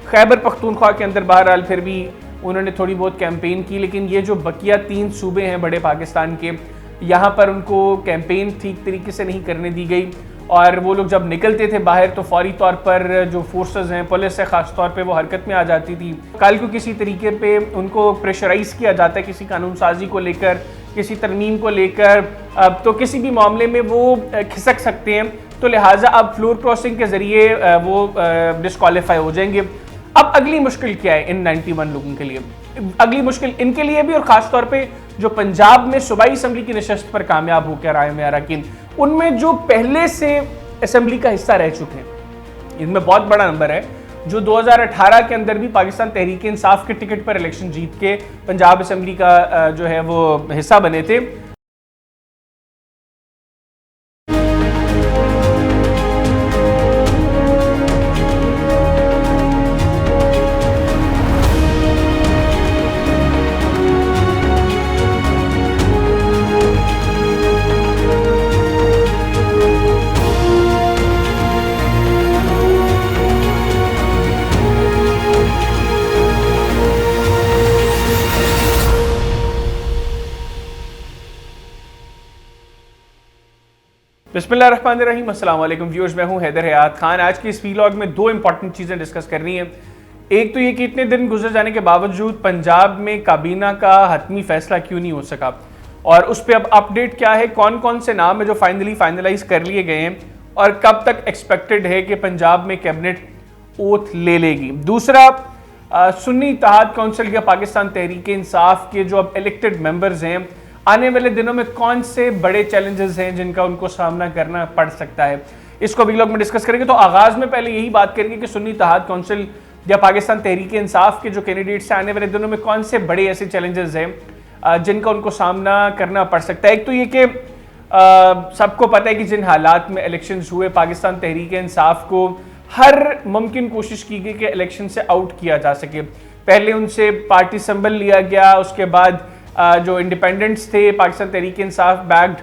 खैबर पख्तूनख्वा के अंदर बहरहाल फिर भी उन्होंने थोड़ी बहुत कैंपेन की, लेकिन ये जो बकिया 3 सूबे हैं बड़े पाकिस्तान के, यहाँ पर उनको कैंपेन ठीक तरीके से नहीं करने दी गई। और वो लोग जब निकलते थे बाहर तो फौरी तौर पर जो फोर्सेस हैं, पुलिस है ख़ास तौर पे, वो हरकत में आ जाती थी। कल को किसी तरीके पे उनको प्रेशराइज किया जाता है किसी कानून साजी को लेकर, किसी तरमीम को लेकर, तो किसी भी मामले में वो खिसक सकते हैं। तो लिहाजा अब फ्लोर क्रॉसिंग के ज़रिए वो डिस्क्वालीफाई हो जाएंगे। अब अगली मुश्किल क्या है इन 91 लोगों के लिए? अगली मुश्किल इनके लिए भी, और ख़ास तौर पे जो पंजाब में सूबाई असम्बली की नशस्त पर कामयाब होकर आए हुए अरकान, उनमें जो पहले से असम्बली का हिस्सा रह चुके हैं, इनमें बहुत बड़ा नंबर है जो 2018 के अंदर भी पाकिस्तान तहरीक इंसाफ के टिकट पर इलेक्शन जीत के पंजाब असम्बली का जो है वो हिस्सा बने थे। बिस्मिल्लाहिर्रहमानिर्रहीम, अस्सलाम वालेकुम व्यूअर्स, मैं हूं हैदर हयात खान। आज की इस वीलॉग में 2 इंपॉर्टेंट चीज़ें डिस्कस करनी है। एक तो ये कि इतने दिन गुजर जाने के बावजूद पंजाब में काबीना का हतमी फैसला क्यों नहीं हो सका, और उस पर अब अपडेट क्या है, कौन कौन से नाम है जो फाइनलाइज कर लिए गए हैं, और कब तक एक्सपेक्टेड है कि पंजाब में कैबिनेट ओथ ले लेगी। दूसरा, सुन्नी इत्तेहाद काउंसिल या पाकिस्तान तहरीक इंसाफ के जो अब इलेक्टेड मेंबर्स हैं, आने वाले दिनों में कौन से बड़े चैलेंजेस हैं जिनका उनको सामना करना पड़ सकता है, इसको वीलॉग में डिस्कस करेंगे। तो आगाज़ में पहले यही बात करेंगे कि सुन्नी इत्तेहाद काउंसिल या पाकिस्तान तहरीक इंसाफ के जो कैंडिडेट्स हैं, आने वाले दिनों में कौन से बड़े ऐसे चैलेंजेस हैं जिनका उनको सामना करना पड़ सकता है। एक तो ये कि सबको पता है कि जिन हालात में इलेक्शंस हुए, पाकिस्तान तहरीक इंसाफ को हर मुमकिन कोशिश की गई कि इलेक्शन से आउट किया जा सके। पहले उनसे पार्टी संभल लिया गया, उसके बाद जो इंडिपेंडेंट्स थे पाकिस्तान तहरीक इंसाफ बैक्ड,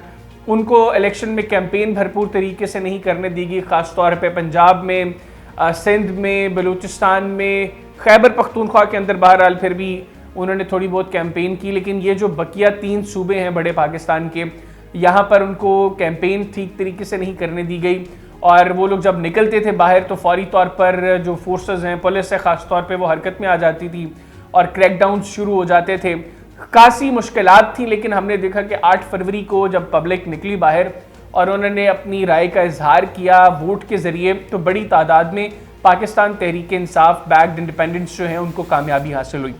उनको इलेक्शन में कैंपेन भरपूर तरीके से नहीं करने दी गई, ख़ास तौर पे पंजाब में, सिंध में, बलूचिस्तान में, खैबर पख्तूनख्वा के अंदर बहरहाल फिर भी उन्होंने थोड़ी बहुत कैंपेन की। लेकिन ये जो बकिया 3 सूबे हैं बड़े पाकिस्तान के, यहाँ पर उनको कैंपेन ठीक तरीके से नहीं करने दी गई। और वो लोग जब निकलते थे बाहर तो फौरी तौर पर जो फोर्सेस हैं, पुलिस है ख़ास तौर पे, वो हरकत में आ जाती थी और क्रैकडाउन शुरू हो जाते थे। काफ़ी मुश्किलात थी, लेकिन हमने देखा कि 8 फरवरी को जब पब्लिक निकली बाहर और उन्होंने अपनी राय का इजहार किया वोट के ज़रिए, तो बड़ी तादाद में पाकिस्तान तहरीक इंसाफ बैक्ड इंडिपेंडेंट्स जो हैं उनको कामयाबी हासिल हुई।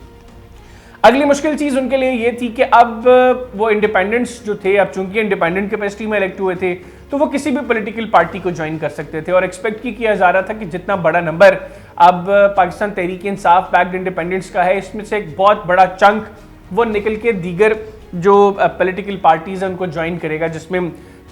अगली मुश्किल चीज़ उनके लिए ये थी कि अब वो इंडिपेंडेंट्स जो थे, अब चूंकि इंडिपेंडेंट कैपेसिटी में इलेक्ट हुए थे, तो वो किसी भी पॉलिटिकल पार्टी को ज्वाइन कर सकते थे। और एक्सपेक्ट किया जा रहा था कि जितना बड़ा नंबर अब पाकिस्तान तहरीक इंसाफ बैक्ड इंडिपेंडेंट्स का है, इसमें से एक बहुत बड़ा चंक वो निकल के दीगर जो पॉलिटिकल पार्टीज़ हैं उनको ज्वाइन करेगा, जिसमें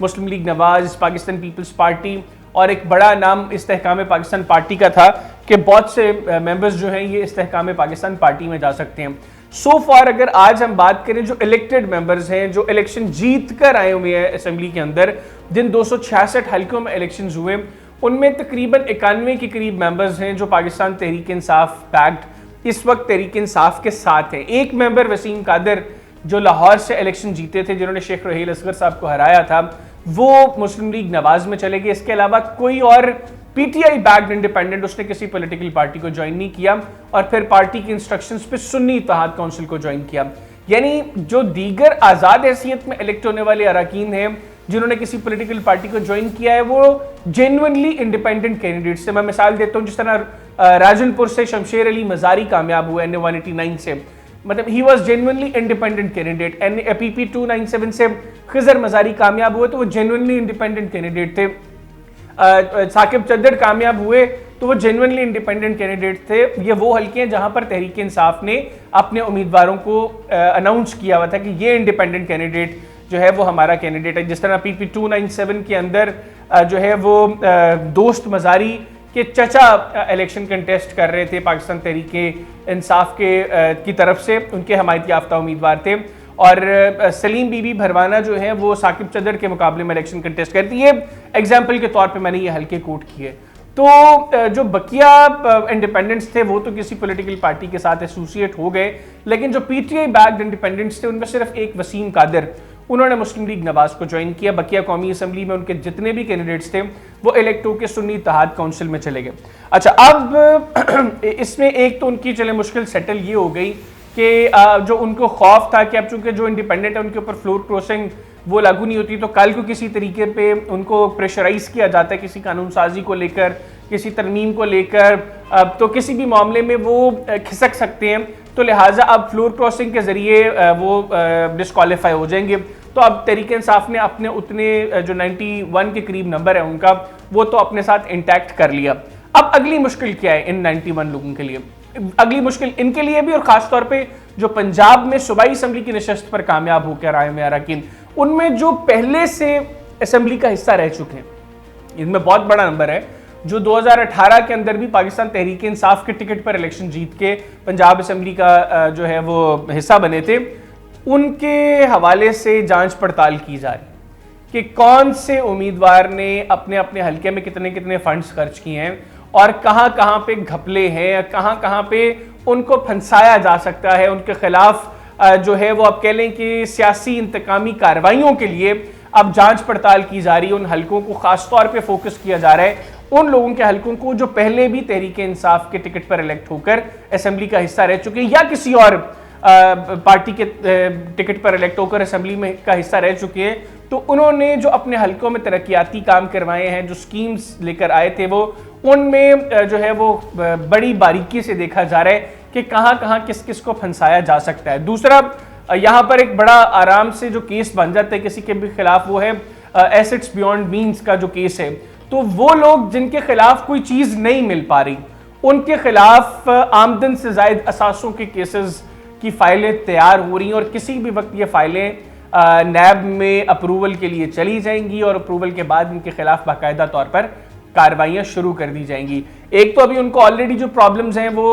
मुस्लिम लीग नवाज़, पाकिस्तान पीपल्स पार्टी और एक बड़ा नाम इस्तेहकाम पाकिस्तान पार्टी का था कि बहुत से मेंबर्स जो हैं ये इस्तेहकाम पाकिस्तान पार्टी में जा सकते हैं। सो फार अगर आज हम बात करें जो इलेक्टेड मेंबर्स हैं, जो इलेक्शन जीत कर आए हुए हैं असम्बली के अंदर, जिन 266 हल्कों में इलेक्शन हुए, उनमें तकरीबन 91 के करीब मेंबर्स हैं जो पाकिस्तान तहरीक इंसाफ बैक्ड इस वक्त तहरीक इंसाफ के साथ हैं। एक मेंबर वसीम कादर जो लाहौर से इलेक्शन जीते थे, जिन्होंने शेख रहील असगर साहब को हराया था, वो मुस्लिम लीग नवाज में चले गए। इसके अलावा कोई और पीटीआई बैक्ड इंडिपेंडेंट, उसने किसी पॉलिटिकल पार्टी को ज्वाइन नहीं किया और फिर पार्टी की इंस्ट्रक्शंस पे सुन्नी इत्तेहाद काउंसिल को ज्वाइन किया। यानी जो दीगर आज़ाद हैसियत में इलेक्ट होने वाले अरकान हैं जिन्होंने किसी पॉलिटिकल पार्टी को ज्वाइन किया है, वो जेन्युइनली इंडिपेंडेंट कैंडिडेट्स से। मैं मिसाल देता हूँ, जिस तरह राजनपुर से शमशेर अली मजारी कामयाब हुए NA 189 से, मतलब he was genuinely independent candidate. PP 297 से खिजर मजारी कामयाब हुए तो वो जेन्युइनली इंडिपेंडेंट कैंडिडेट थे। साकिब चद्दड़ कामयाब हुए तो वो जेन्युइनली इंडिपेंडेंट कैंडिडेट थे। ये वो हल्के हैं जहां पर तहरीक इंसाफ ने अपने उम्मीदवारों को अनाउंस किया हुआ था कि ये इंडिपेंडेंट कैंडिडेट जो है वो हमारा कैंडिडेट है। जिस तरह PP 297 के अंदर जो है वो दोस्त मजारी के चचा इलेक्शन कंटेस्ट कर रहे थे पाकिस्तान तहरीक इंसाफ की तरफ से, उनके हमायत याफ्ता उम्मीदवार थे। और सलीम बीबी भरवाना जो है वो साकिब चद्दड़ के मुकाबले में इलेक्शन कंटेस्ट करती है। एग्जाम्पल के तौर पे मैंने ये हल्के कोट किए। तो जो बकिया इंडिपेंडेंट्स थे वो तो किसी पॉलिटिकल पार्टी के साथ एसोसिएट हो गए, लेकिन जो पीटीआई बैक्ड इंडिपेंडेंट्स थे उनमें सिर्फ एक वसीम कादिर, उन्होंने मुस्लिम लीग नवाज को ज्वाइन किया। बकिया कौमी असम्बली में उनके जितने भी कैंडिडेट्स थे वो इलेक्ट होकर सुन्नी इत्तेहाद काउंसिल में चले गए। अच्छा, अब इसमें एक तो उनकी चले मुश्किल सेटल ये हो गई कि जो उनको खौफ था कि अब चूंकि जो इंडिपेंडेंट है उनके ऊपर फ्लोर क्रॉसिंग वो लागू नहीं होती, तो कल को किसी तरीके पे उनको प्रेशराइज किया जाता है किसी कानून साजी को लेकर, किसी तरमीम को लेकर, तो किसी भी मामले में वो खिसक सकते हैं। तो लिहाजा अब फ्लोर क्रॉसिंग के जरिए वो डिस्क्वालीफाई हो जाएंगे। तो अब तहरीक इंसाफ ने अपने उतने जो 91 के करीब नंबर है उनका, वो तो अपने साथ इंटैक्ट कर लिया। अब अगली मुश्किल क्या है इन 91 लोगों के लिए? अगली मुश्किल इनके लिए भी, और खासतौर पे जो पंजाब में सूबाई असम्बली की नशस्त पर कामयाब होकर आए में अरकान, उनमें जो पहले से असम्बली का हिस्सा रह चुके हैं, इनमें बहुत बड़ा नंबर है जो 2018 के अंदर भी पाकिस्तान तहरीक इंसाफ के टिकट पर इलेक्शन जीत के पंजाब असम्बली का जो है वो हिस्सा बने थे। उनके हवाले से जांच पड़ताल की जा रही कि कौन से उम्मीदवार ने अपने अपने हल्के में कितने कितने फंड्स खर्च किए हैं और कहां कहां पे घपले हैं, कहां कहां पे उनको फंसाया जा सकता है। उनके खिलाफ जो है वो आप कह लें कि सियासी इंतकामी कार्रवाइयों के लिए अब जांच पड़ताल की जा रही है। उन हलकों को खास तौर पे फोकस किया जा रहा है, उन लोगों के हलकों को जो पहले भी तहरीक इंसाफ के टिकट पर इलेक्ट होकर असेंबली का हिस्सा रह चुके हैं या किसी और पार्टी के टिकट पर इलेक्ट होकर असेंबली में का हिस्सा रह चुके हैं। तो उन्होंने जो अपने हलकों में तरक्याती काम करवाए हैं, जो स्कीम्स लेकर आए थे, वो उनमें जो है वो बड़ी बारीकी से देखा जा रहा है कि कहां कहां किस किस को फंसाया जा सकता है। दूसरा, यहां पर एक बड़ा आराम से जो केस बन जाता है किसी के भी खिलाफ, वो है एसेट्स बियॉन्ड मींस का जो केस है। तो वो लोग जिनके खिलाफ कोई चीज नहीं मिल पा रही, उनके खिलाफ आमदन से जायद असासों के केसेस की फाइलें तैयार हो रही हैं और किसी भी वक्त ये फाइलें नैब में अप्रूवल के लिए चली जाएंगी और अप्रूवल के बाद इनके खिलाफ बाकायदा तौर पर कार्रवाइयां शुरू कर दी जाएंगी। एक तो अभी उनको ऑलरेडी जो प्रॉब्लम्स हैं वो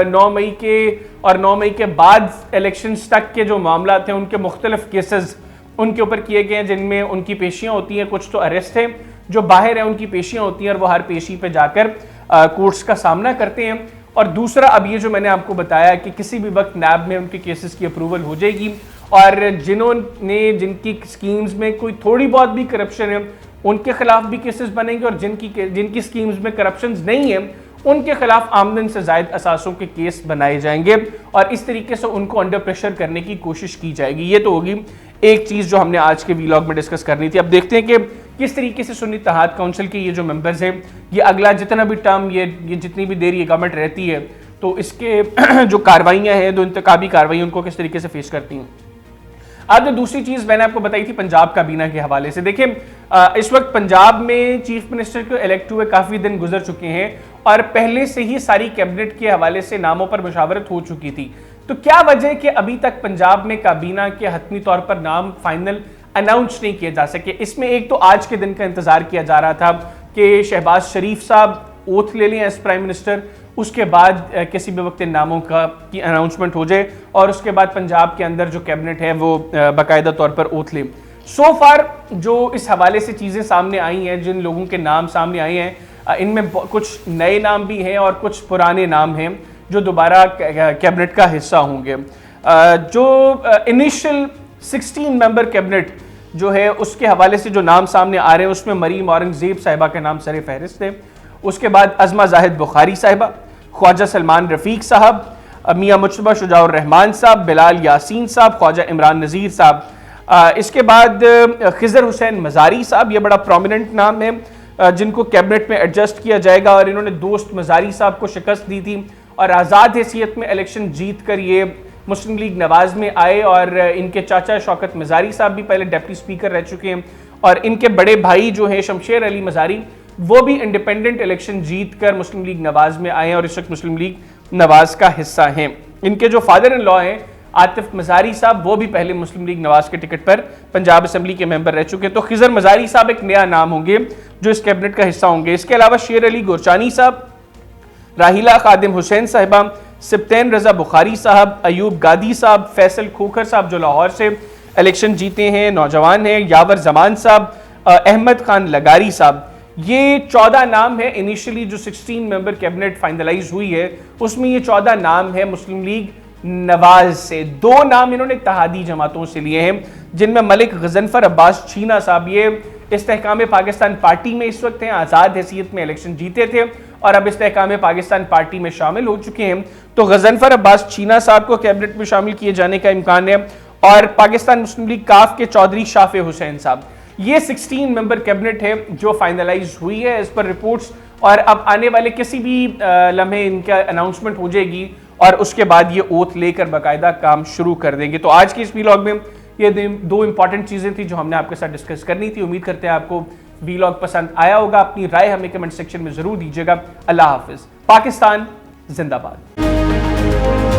9 मई के और 9 मई के बाद इलेक्शंस तक के जो मामला थे उनके मुख्तलिफ केसेस उनके ऊपर किए गए हैं, जिनमें उनकी पेशियां होती हैं, कुछ तो अरेस्ट है, जो बाहर है उनकी पेशियां होती हैं और वो हर पेशी पे जाकर कोर्ट्स का सामना करते हैं। और दूसरा, अब ये जो मैंने आपको बताया कि किसी भी वक्त नैब में उनके केसेस की अप्रूवल हो जाएगी और जिनकी स्कीम्स में कोई थोड़ी बहुत भी करप्शन है उनके खिलाफ भी केसेस बनेंगे और जिनकी स्कीम्स में करप्शन नहीं है उनके खिलाफ आमदन से जायद असासों के केस बनाए जाएंगे और इस तरीके से उनको अंडर प्रेशर करने की कोशिश की जाएगी। ये तो होगी एक चीज जो हमने आज के व्लॉग में डिस्कस करनी थी। अब देखते हैं कि किस तरीके से सुन्नी इत्तेहाद काउंसिल के ये जो मेंबर्स हैं, ये अगला जितना भी टर्म ये जितनी भी देर ये गवर्नमेंट रहती है, तो इसके जो कार्रवाइयाँ हैं, जो इंतखाबी कार्रवाई, उनको किस तरीके से फेस करती हैं। अब जो दूसरी चीज मैंने आपको बताई थी पंजाब काबीना के हवाले से, देखिए इस वक्त पंजाब में चीफ मिनिस्टर को इलेक्ट हुए काफी दिन गुजर चुके हैं और पहले से ही सारी कैबिनेट के हवाले से नामों पर मुशावरत हो चुकी थी। तो क्या वजह है कि अभी तक पंजाब में काबीना के हतमी तौर पर नाम फाइनल अनाउंस नहीं किए जा सके? इसमें एक तो आज के दिन का इंतजार किया जा रहा था कि शहबाज शरीफ साहब ओथ ले लें एज प्राइम मिनिस्टर, उसके बाद किसी भी वक्त इन नामों की अनाउंसमेंट हो जाए और उसके बाद पंजाब के अंदर जो कैबिनेट है वो बाकायदा तौर पर ओथ ले। सो फार जो इस हवाले से चीज़ें सामने आई हैं, जिन लोगों के नाम सामने आए हैं, इनमें कुछ नए नाम भी हैं और कुछ पुराने नाम हैं जो दोबारा कैबिनेट का हिस्सा होंगे। जो इनिशियल 16 मेंबर कैबिनेट जो है उसके हवाले से जो नाम सामने आ रहे हैं उसमें मरीम औरंगजेब साहिबा का नाम सर फहरिस्त है। उसके बाद अज़मा जाहिद बुखारी साहिबा, ख्वाजा सलमान रफ़ीक साहब, मियाँ मुजतबा शुजाउर रहमान साहब, बिलाल यासीन साहब, ख्वाजा इमरान नज़ीर साहब, इसके बाद खिज़र हुसैन मज़ारी साहब, ये बड़ा प्रोमिनेंट नाम है जिनको कैबिनेट में एडजस्ट किया जाएगा और इन्होंने दोस्त मज़ारी साहब को शिकस्त दी थी और आज़ाद हैसियत में इलेक्शन जीत कर ये मुस्लिम लीग नवाज में आए और इनके चाचा शौकत मज़ारी साहब भी पहले डिप्टी स्पीकर रह चुके हैं और इनके बड़े भाई जो हैं शमशेर अली मज़ारी, वो भी इंडिपेंडेंट इलेक्शन जीत कर मुस्लिम लीग नवाज में आए और इस वक्त मुस्लिम लीग नवाज का हिस्सा हैं। इनके जो फादर इन लॉ हैं आतिफ मज़ारी साहब, वो भी पहले मुस्लिम लीग नवाज के टिकट पर पंजाब असम्बली के मेंबर रह चुके हैं। तो खिज़र मज़ारी साहब एक नया नाम होंगे जो इस कैबिनेट का हिस्सा होंगे। इसके अलावा शेर अली गोरचानी साहब, राहिला खादिम हुसैन साहिबा, सिब्तैन रज़ा बुखारी साहब, अयूब गादी साहब, फैसल खोखर साहब जो लाहौर से इलेक्शन जीते हैं, नौजवान हैं, यावर जमान साहब, अहमद खान लगारी साहब, ये 14 नाम है। इनिशियली जो 16 मेंबर कैबिनेट फाइनलाइज हुई है उसमें ये 14 नाम है मुस्लिम लीग नवाज से। 2 नाम इन्होंने इत्तेहादी जमातों से लिए हैं, जिनमें मलिक गजनफर अब्बास छीना साहब, ये इस्तेहकाम पाकिस्तान पार्टी में इस वक्त हैं, आज़ाद हैसियत में इलेक्शन जीते थे और अब इस्तेहकाम पाकिस्तान पार्टी में शामिल हो चुके हैं। तो गजनफर अब्बास छीना साहब को कैबिनेट में शामिल किए जाने का इम्कान है। और पाकिस्तान मुस्लिम लीग काफ के चौधरी शाफे हुसैन साहब, ये 16 मेंबर कैबिनेट है जो फाइनलाइज हुई है इस पर रिपोर्ट्स। और अब आने वाले किसी भी लम्हे इनका अनाउंसमेंट हो जाएगी और उसके बाद ये ओथ लेकर बाकायदा काम शुरू कर देंगे। तो आज के इस वीलॉग में ये 2 इंपॉर्टेंट चीज़ें थी जो हमने आपके साथ डिस्कस करनी थी। उम्मीद करते हैं आपको वीलॉग पसंद आया होगा। अपनी राय हमें कमेंट सेक्शन में ज़रूर दीजिएगा। अल्लाह हाफिज़। पाकिस्तान जिंदाबाद।